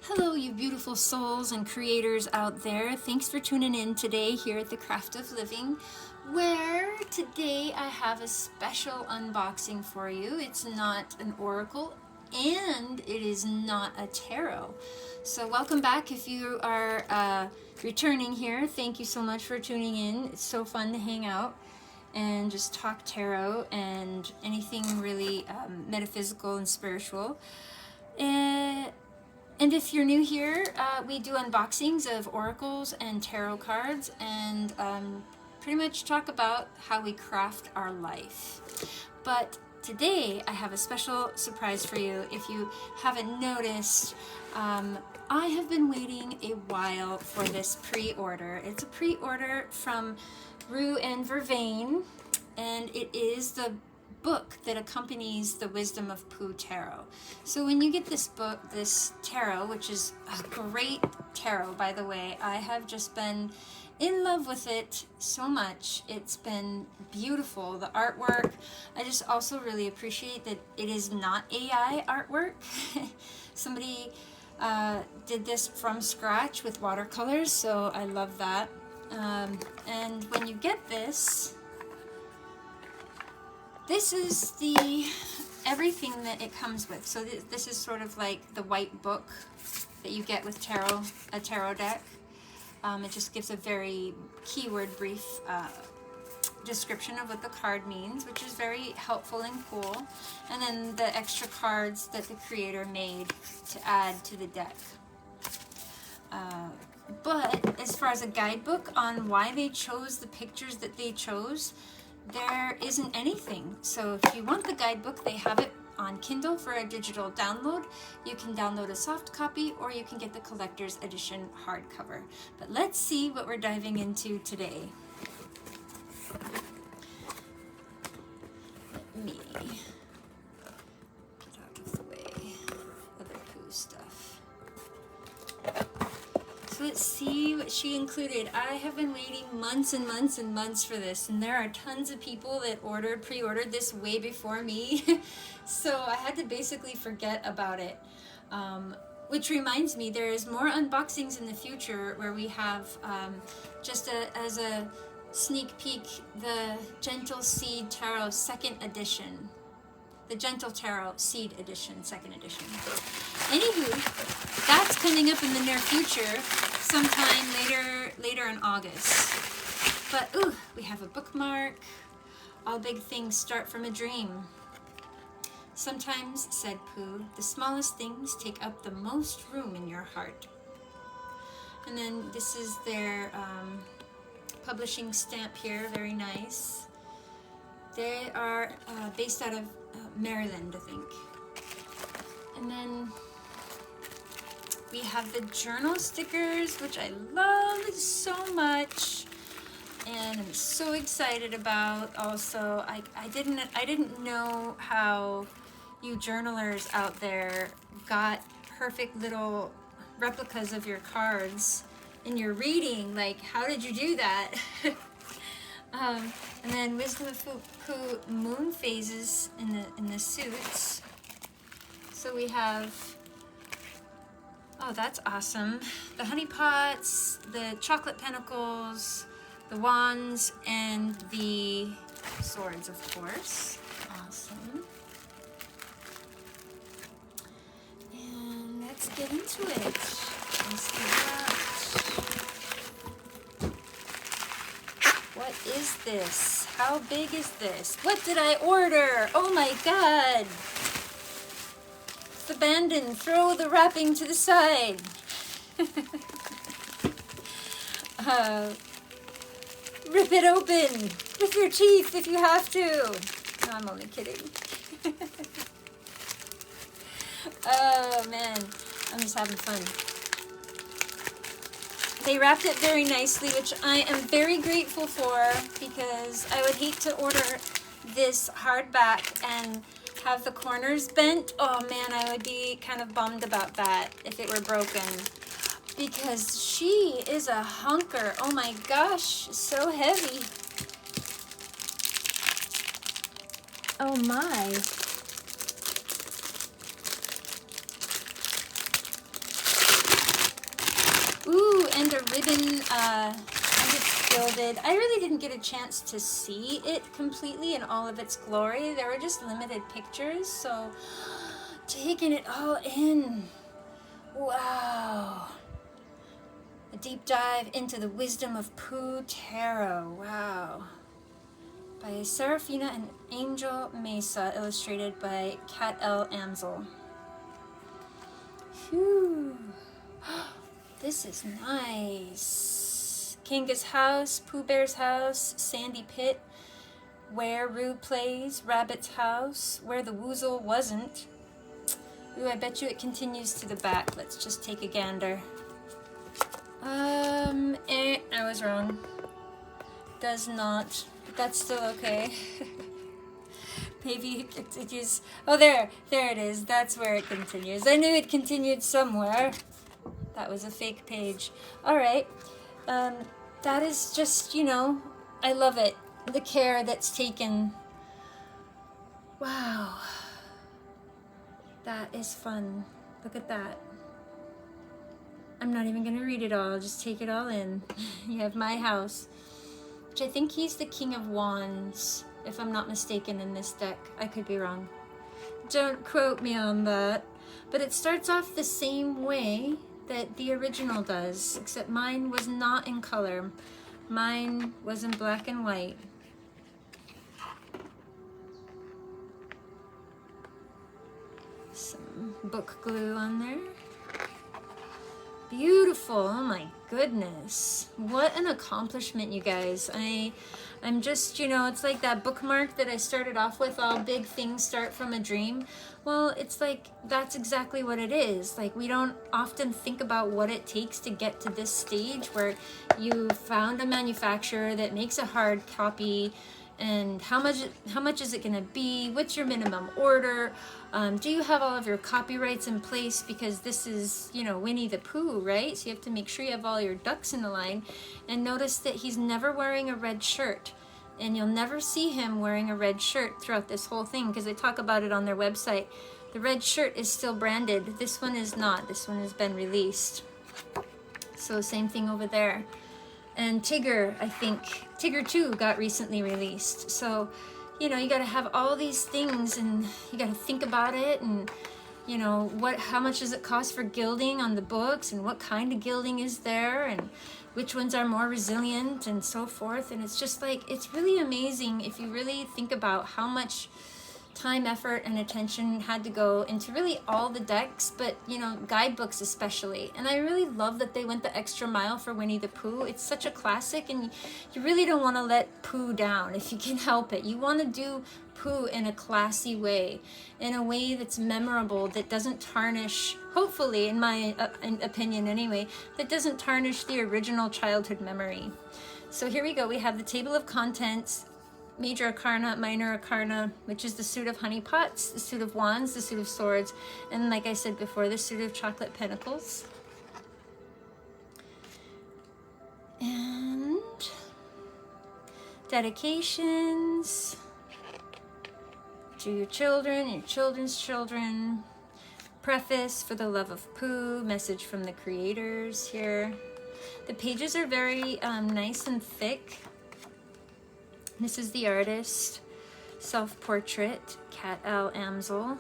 Hello, you beautiful souls and creators out there. Thanks for tuning in today here at the Craft of Living, where today I have a special unboxing for you. It's not an oracle and it is not a tarot. So welcome back if you are returning here. Thank you so much for tuning in. It's so fun to hang out and just talk tarot and anything really metaphysical and spiritual. And if you're new here, we do unboxings of oracles and tarot cards and pretty much talk about how we craft our life. But today I have a special surprise for you. If you haven't noticed, I have been waiting a while for this pre-order. It's a pre-order from Rue and Vervain, and it is the book that accompanies the Wisdom of Pooh Tarot. So when you get this book, this tarot, which is a great tarot, by the way, I have just been in love with it so much. It's been beautiful. The artwork, I just also really appreciate that it is not AI artwork. Somebody did this from scratch with watercolors, so I love that. And when you get this, this is the everything that it comes with. So this is sort of like the white book that you get with a tarot deck. It just gives a very keyword brief description of what the card means, which is very helpful and cool. And then the extra cards that the creator made to add to the deck. But as far as a guidebook on why they chose the pictures that they chose, there isn't anything. So if you want the guidebook, they have it on Kindle for a digital download. You can download a soft copy or you can get the collector's edition hardcover. But let's see what we're diving into today. Let me get out of the way. Other Pooh stuff. So let's see what she included. I have been waiting months and months and months for this, and there are tons of people that pre-ordered this way before me. So I had to basically forget about it. Which reminds me, there is more unboxings in the future where we have, as a sneak peek, the Gentle Seed Tarot 2nd edition. The Gentle Tarot Seed Edition, 2nd edition. Anywho, that's coming up in the near future, sometime later in August. But ooh, we have a bookmark. All big things start from a dream. Sometimes, said Pooh, the smallest things take up the most room in your heart. And then this is their publishing stamp here, very nice. They are based out of Maryland, I think. And then we have the journal stickers, which I love so much, and I'm so excited about. Also, I didn't know how you journalers out there got perfect little replicas of your cards in your reading. Like, how did you do that? And then Wisdom of Pooh moon phases in the suits. So we have, oh, that's awesome. The honey pots, the chocolate pentacles, the wands, and the swords, of course. Awesome. And let's get into it. Let's see that. What is this? How big is this? What did I order? Oh my god! It's abandoned. Throw the wrapping to the side. Rip it open with your teeth if you have to. No, I'm only kidding. Oh man, I'm just having fun. They wrapped it very nicely, which I am very grateful for, because I would hate to order this hardback and have the corners bent. Oh man, I would be kind of bummed about that if it were broken, because she is a hunker. Oh my gosh, so heavy. Oh my. even as it's gilded, I really didn't get a chance to see it completely in all of its glory. There were just limited pictures, so taking it all in. Wow. A deep dive into the Wisdom of Pooh Tarot. Wow. By Serefina and Angel Mesa, illustrated by Kat L. Amsel. Phew. This is nice. Kanga's house, Pooh Bear's house, Sandy Pit, Where Roo Plays, Rabbit's house, Where the Woozle Wasn't. Ooh, I bet you it continues to the back. Let's just take a gander. I was wrong. Does not. But that's still okay. Maybe it continues. Oh, there it is. That's where it continues. I knew it continued somewhere. That was a fake page. All right. That is just, you know, I love it. The care that's taken. Wow. That is fun. Look at that. I'm not even going to read it all. Just take it all in. You have my house, which I think he's the King of Wands, if I'm not mistaken, in this deck. I could be wrong. Don't quote me on that. But it starts off the same way that the original does, except mine was not in color. Mine was in black and white. Some book glue on there. Beautiful. Oh my goodness. What an accomplishment, you guys. I'm just, you know, it's like that bookmark that I started off with, all big things start from a dream. Well, it's like, that's exactly what it is. Like, we don't often think about what it takes to get to this stage where you found a manufacturer that makes a hard copy, and how much is it going to be? What's your minimum order? Do you have all of your copyrights in place? Because this is, you know, Winnie the Pooh, right? So you have to make sure you have all your ducks in a line. And notice that he's never wearing a red shirt. And you'll never see him wearing a red shirt throughout this whole thing, because they talk about it on their website. The red shirt is still branded. This one is not. This one has been released. So same thing over there. And Tigger, I think, Tigger 2 got recently released. So, you know, you got to have all these things, and you got to think about it, and, you know, how much does it cost for gilding on the books, and what kind of gilding is there, and which ones are more resilient, and so forth. And it's just like, it's really amazing if you really think about how much time, effort, and attention had to go into really all the decks, but, you know, guidebooks especially. And I really love that they went the extra mile for Winnie the Pooh. It's such a classic, and you really don't want to let Pooh down if you can help it. You want to do Pooh in a classy way, in a way that's memorable, that doesn't tarnish, hopefully, in my opinion anyway, that doesn't tarnish the original childhood memory. So here we go. We have the table of contents, Major Arcana, Minor Arcana, which is the suit of honey pots, the suit of wands, the suit of swords, and like I said before, the suit of chocolate pentacles. And dedications to your children, your children's children. Preface for the love of Pooh, message from the creators here. The pages are very nice and thick. This is the artist, self-portrait, Kat L. Amsel.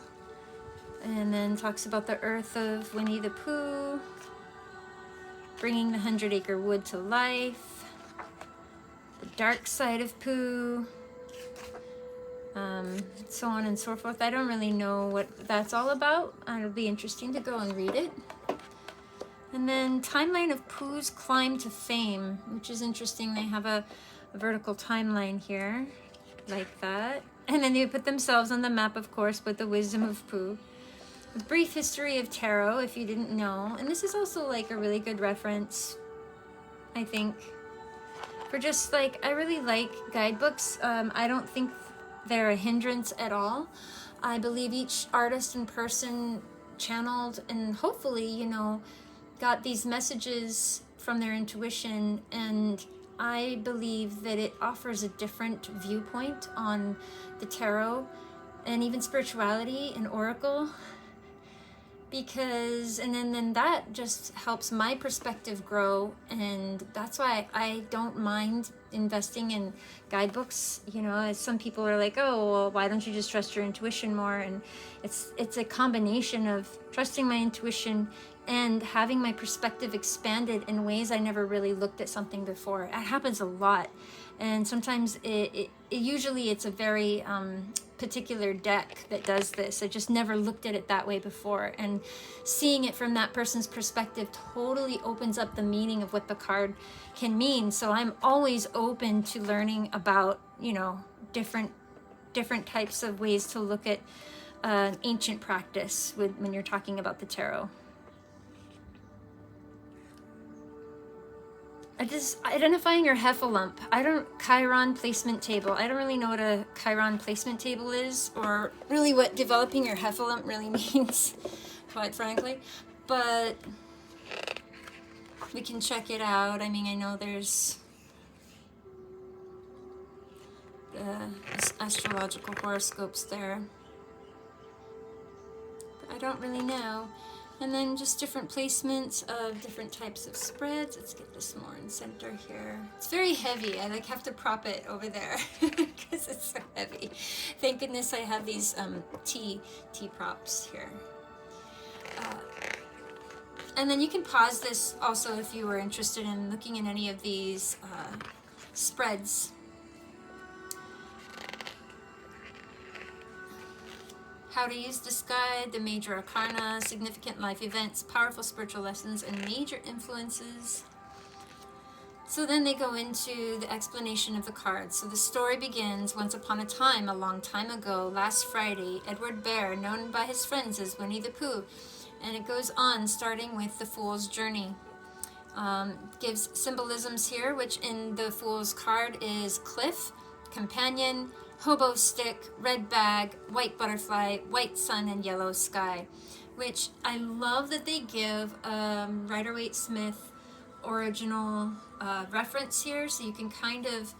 And then talks about the earth of Winnie the Pooh, bringing the 100-acre wood to life, the dark side of Pooh, so on and so forth. I don't really know what that's all about. It'll be interesting to go and read it. And then timeline of Pooh's climb to fame, which is interesting. They have a vertical timeline here, like that. And then they put themselves on the map, of course, with the Wisdom of Pooh. A brief history of tarot, if you didn't know. And this is also like a really good reference, I think, for just like, I really like guidebooks. I don't think they're a hindrance at all. I believe each artist and person channeled and hopefully, you know, got these messages from their intuition, and I believe that it offers a different viewpoint on the tarot and even spirituality and oracle, because and then that just helps my perspective grow, and that's why I don't mind investing in guidebooks. You know, as some people are like, oh well, why don't you just trust your intuition more? And it's a combination of trusting my intuition and having my perspective expanded in ways I never really looked at something before. It happens a lot, and sometimes usually it's a very particular deck that does this. I just never looked at it that way before, and seeing it from that person's perspective totally opens up the meaning of what the card can mean. So I'm always open to learning about, you know, different types of ways to look at ancient practice when you're talking about the tarot. Identifying your heffalump. Chiron placement table. I don't really know what a Chiron placement table is, or really what developing your heffalump really means, quite frankly. But we can check it out. I mean, I know there's astrological horoscopes there, but I don't really know. And then just different placements of different types of spreads. Let's get this more in center here. It's very heavy. I like have to prop it over there because it's so heavy. Thank goodness I have these tea props here. And then you can pause this also if you were interested in looking at any of these spreads. How to use this guide, the major arcana, significant life events, powerful spiritual lessons, and major influences. So then they go into the explanation of the cards. So the story begins, once upon a time, a long time ago, last Friday, Edward Bear, known by his friends as Winnie the Pooh, and it goes on, starting with the Fool's Journey. Gives symbolisms here, which in the Fool's card is cliff, companion, hobo stick, red bag, white butterfly, white sun, and yellow sky, which I love that they give Rider-Waite-Smith original reference here, so you can kind of,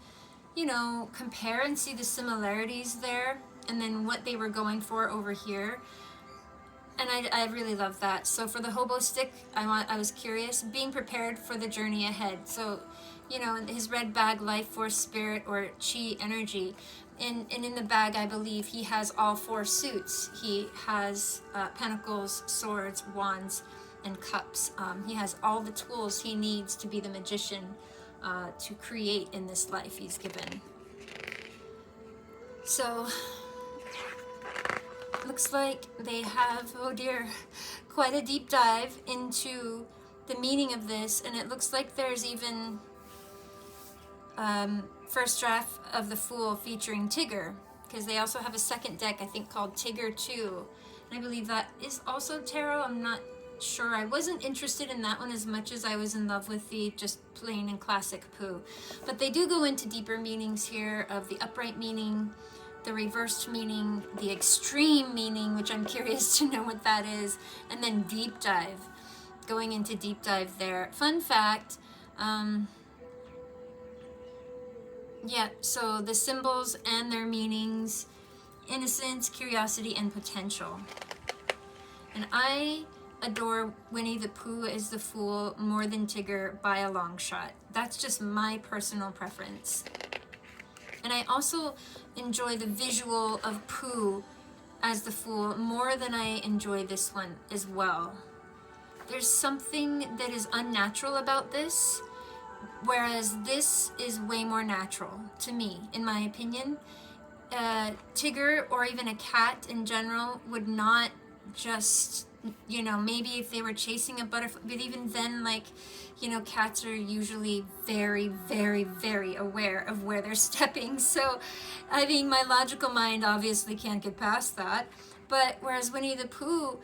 you know, compare and see the similarities there, and then what they were going for over here. And I really love that. So for the hobo stick, I was curious, being prepared for the journey ahead. So, you know, his red bag, life force, spirit, or chi energy. And in the bag, I believe he has all four suits. He has pentacles, swords, wands, and cups. He has all the tools he needs to be the magician to create in this life he's given. So, looks like they have, oh dear, quite a deep dive into the meaning of this, and it looks like there's even first draft of the Fool featuring Tigger, because they also have a second deck, I think, called Tigger 2, and I believe that is also tarot. I'm not sure. I wasn't interested in that one as much as I was in love with the just plain and classic Pooh, but they do go into deeper meanings here of the upright meaning, the reversed meaning, the extreme meaning, which I'm curious to know what that is, and then deep dive, going into deep dive there. Fun fact, yeah, so the symbols and their meanings, innocence, curiosity, and potential. And I adore Winnie the Pooh as the Fool more than Tigger by a long shot. That's just my personal preference. And I also enjoy the visual of Pooh as the Fool more than I enjoy this one as well. There's something that is unnatural about this, whereas this is way more natural to me, in my opinion. Tigger, or even a cat in general, would not just, you know, maybe if they were chasing a butterfly, but even then, like, you know, cats are usually very, very, very aware of where they're stepping. So, I mean, my logical mind obviously can't get past that. But whereas Winnie the Pooh,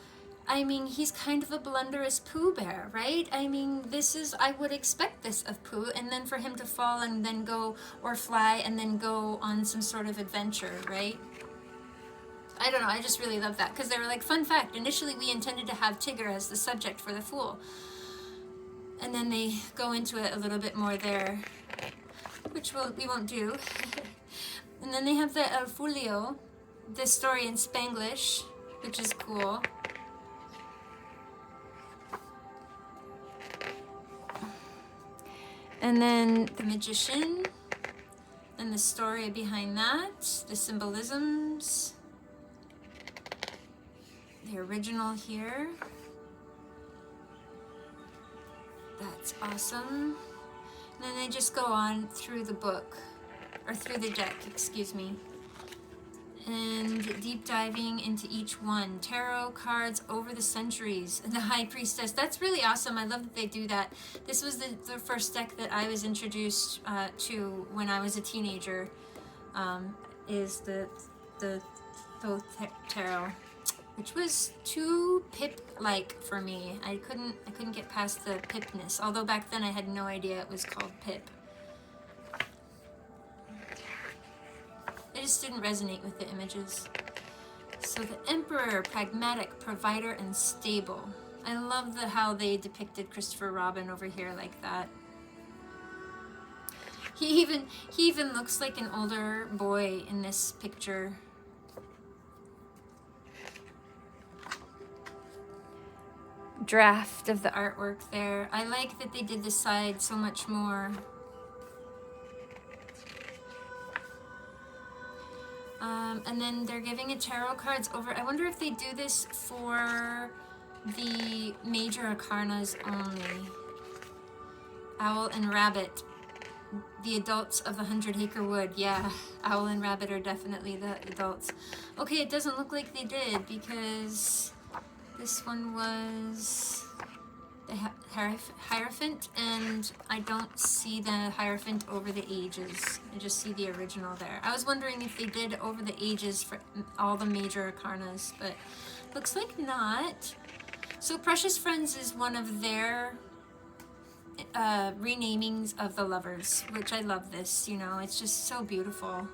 I mean, he's kind of a blunderous Pooh Bear, right? I mean, I would expect this of Pooh, and then for him to fall and then go, or fly and then go on some sort of adventure, right? I don't know, I just really love that, because they were like, fun fact, initially we intended to have Tigger as the subject for the Fool. And then they go into it a little bit more there, which we won't do. And then they have the El Fulio, the story in Spanglish, which is cool. And then the Magician, and the story behind that, the symbolisms, the original here. That's awesome. And then they just go on through the book, or through the deck, excuse me. And deep diving into each one. Tarot cards over the centuries. The High Priestess. That's really awesome. I love that they do that. This was the first deck that I was introduced to when I was a teenager. Is the Thoth Tarot, which was too Pip-like for me. I couldn't get past the Pipness. Although back then I had no idea it was called Pip. I just didn't resonate with the images. So the Emperor, pragmatic, provider, and stable. I love how they depicted Christopher Robin over here like that. He even looks like an older boy in this picture. Draft of the artwork there. I like that they did the side so much more. And then they're giving it tarot cards over. I wonder if they do this for the major arcanas only. Owl and Rabbit. The adults of the 100-Acre Wood. Yeah, Owl and Rabbit are definitely the adults. Okay, it doesn't look like they did because this one was the Hierophant, and I don't see the Hierophant over the ages. I just see the original there. I was wondering if they did over the ages for all the major arcanas, but looks like not. So Precious Friends is one of their renamings of the lovers, which I love this, you know, it's just so beautiful.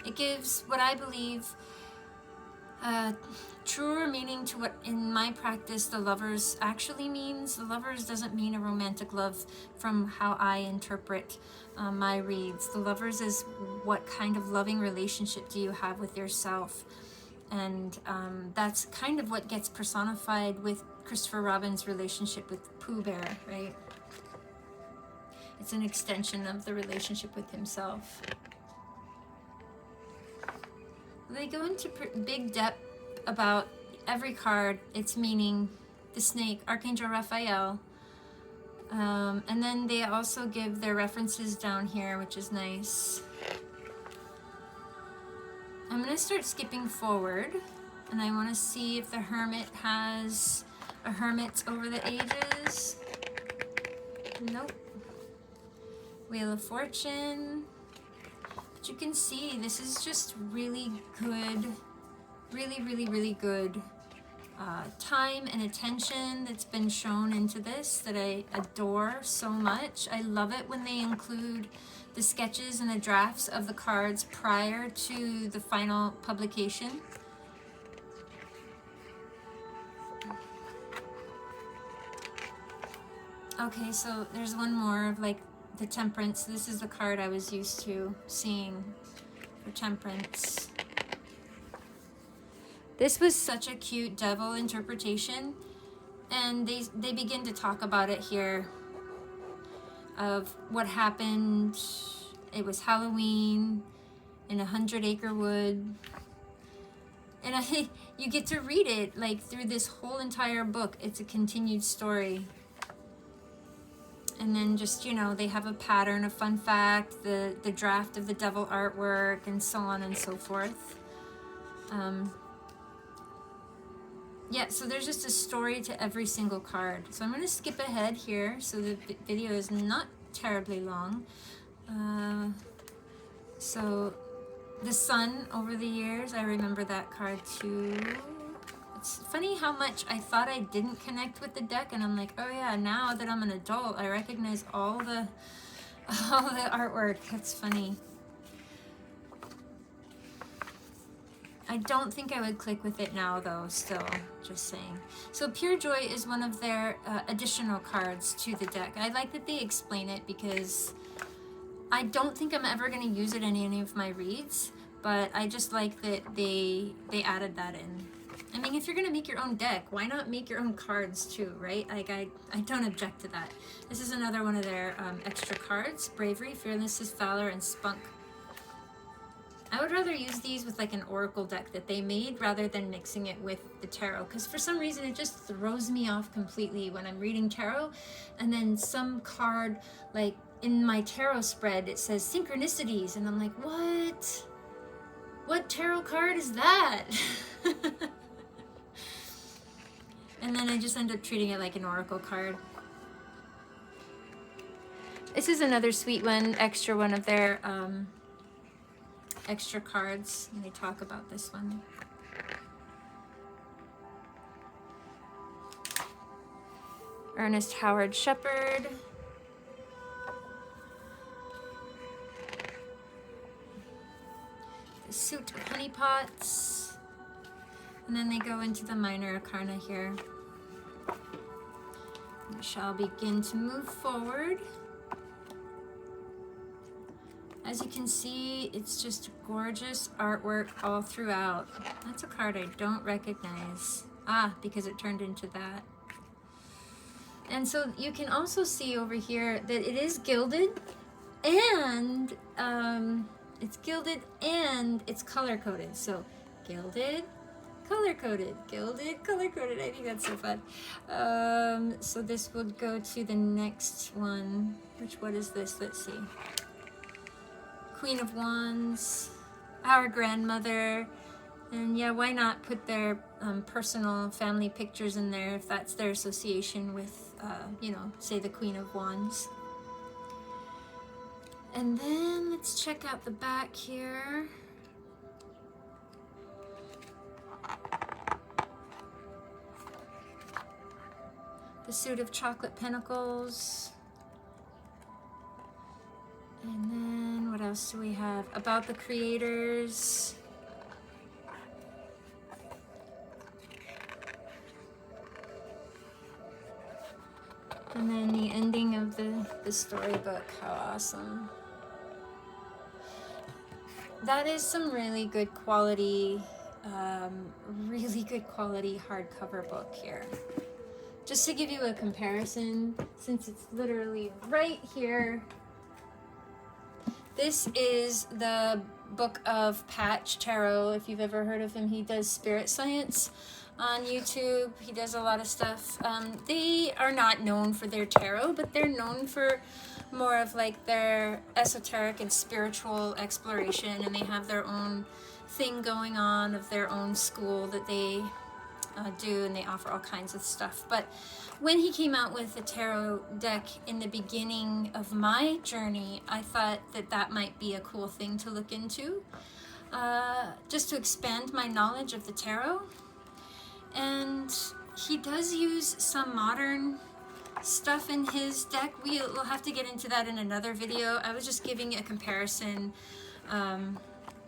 It gives what I believe truer meaning to what in my practice the lovers actually means. The lovers doesn't mean a romantic love from how I interpret my reads. The lovers is what kind of loving relationship do you have with yourself, and that's kind of what gets personified with Christopher Robin's relationship with Pooh Bear, right? It's an extension of the relationship with himself. They go into big depth about every card, its meaning, the snake, Archangel Raphael, and then they also give their references down here, which is nice. I'm going to start skipping forward, and I want to see if the Hermit has a Hermit over the ages. Nope. Wheel of Fortune. But you can see this is just really good, really good time and attention that's been shown into this that I adore so much. I love it when they include the sketches and the drafts of the cards prior to the final publication. Okay, so there's one more of like the Temperance. This is the card I was used to seeing for Temperance. This was such a cute devil interpretation, and they begin to talk about it here of what happened. It was Halloween in a 100-acre wood, and you get to read it like through this whole entire book. It's a continued story. And then just, you know, they have a pattern, a fun fact, the draft of the devil artwork, and so on and so forth. Yeah, so there's just a story to every single card. So I'm going to skip ahead here so the video is not terribly long. So the Sun over the years, I remember that card too. It's funny how much I thought I didn't connect with the deck, and I'm like, oh yeah, now that I'm an adult, I recognize all the artwork. It's funny. I don't think I would click with it now though, still, just saying. So Pure Joy is one of their additional cards to the deck. I like that they explain it because I don't think I'm ever going to use it in any of my reads, but I just like that they added that in. I mean, if you're gonna make your own deck, why not make your own cards too, right? Like, I don't object to that. This is another one of their extra cards. Bravery, Fearlessness, Valor, and Spunk. I would rather use these with like an oracle deck that they made rather than mixing it with the tarot, because for some reason it just throws me off completely when I'm reading tarot, and then some card, like in my tarot spread, it says synchronicities, and I'm like, what tarot card is that? And then I just end up treating it like an oracle card. This is another sweet one, extra one of their extra cards, and they talk about this one. Ernest Howard Shepherd. The Suit of Honeypots. And then they go into the minor arcana here. We shall begin to move forward. As you can see, it's just gorgeous artwork all throughout. That's a card I don't recognize. Ah, because it turned into that. And so you can also see over here that it is gilded, and it's color-coded. So gilded, color-coded, gilded, color-coded. I think that's so fun. So this would go to the next one. What is this? Let's see. Queen of Wands, our grandmother, and yeah, why not put their personal family pictures in there if that's their association with, you know, say the Queen of Wands. And then let's check out the back here. The Suit of Chocolate Pentacles. And then what else do we have? About the creators. And then the ending of the storybook. How awesome. That is some really good quality hardcover book here. Just to give you a comparison, since it's literally right here. This is the Book of Patch Tarot. If you've ever heard of him, he does spirit science on YouTube. He does a lot of stuff. They are not known for their tarot, but they're known for more of like their esoteric and spiritual exploration, and they have their own thing going on of their own school that they do, and they offer all kinds of stuff. But when he came out with the tarot deck in the beginning of my journey, I thought that that might be a cool thing to look into, just to expand my knowledge of the tarot. And he does use some modern stuff in his deck. We'll have to get into that in another video. I was just giving a comparison.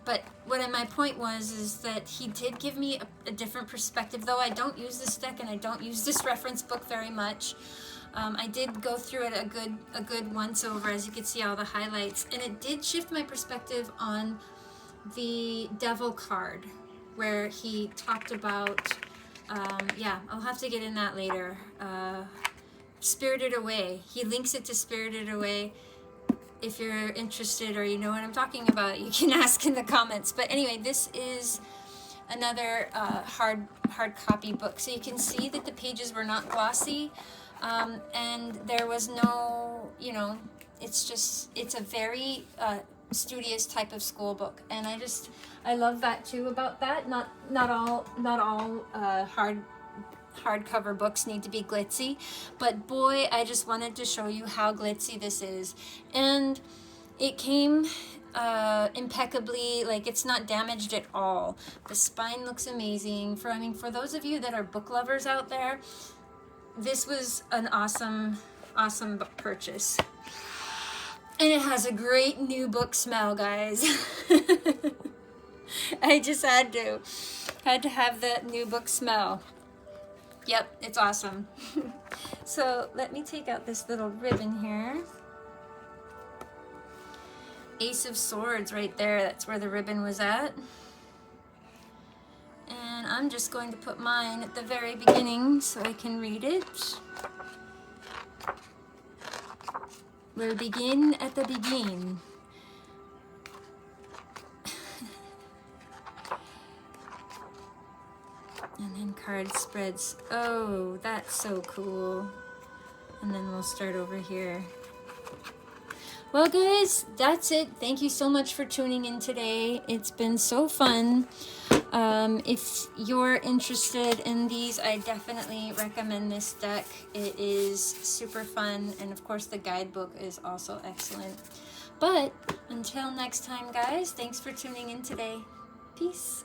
But what my point was is that he did give me a different perspective, though I don't use this deck and I don't use this reference book very much. I did go through it a good once over, as you can see all the highlights, and it did shift my perspective on the Devil card, where he talked about, yeah, I'll have to get in that later. Spirited Away. He links it to Spirited Away. If you're interested or you know what I'm talking about, you can ask in the comments. But anyway, this is another hard copy book. So you can see that the pages were not glossy, and there was no, you know, it's a very studious type of school book, and I love that too about that. Not all hardcover books need to be glitzy, but boy, I just wanted to show you how glitzy this is. And it came impeccably, like it's not damaged at all. The spine looks amazing. For those of you that are book lovers out there, this was an awesome book purchase. And it has a great new book smell, guys. I just had to have that new book smell. Yep, it's awesome. So let me take out this little ribbon here. Ace of Swords right there, that's where the ribbon was at. And I'm just going to put mine at the very beginning so I can read it. We'll begin at the beginning. And then card spreads. Oh, that's so cool. And then we'll start over here. Well, guys, that's it. Thank you so much for tuning in today. It's been so fun. If you're interested in these, I definitely recommend this deck. It is super fun. And of course, the guidebook is also excellent. But until next time, guys, thanks for tuning in today. Peace.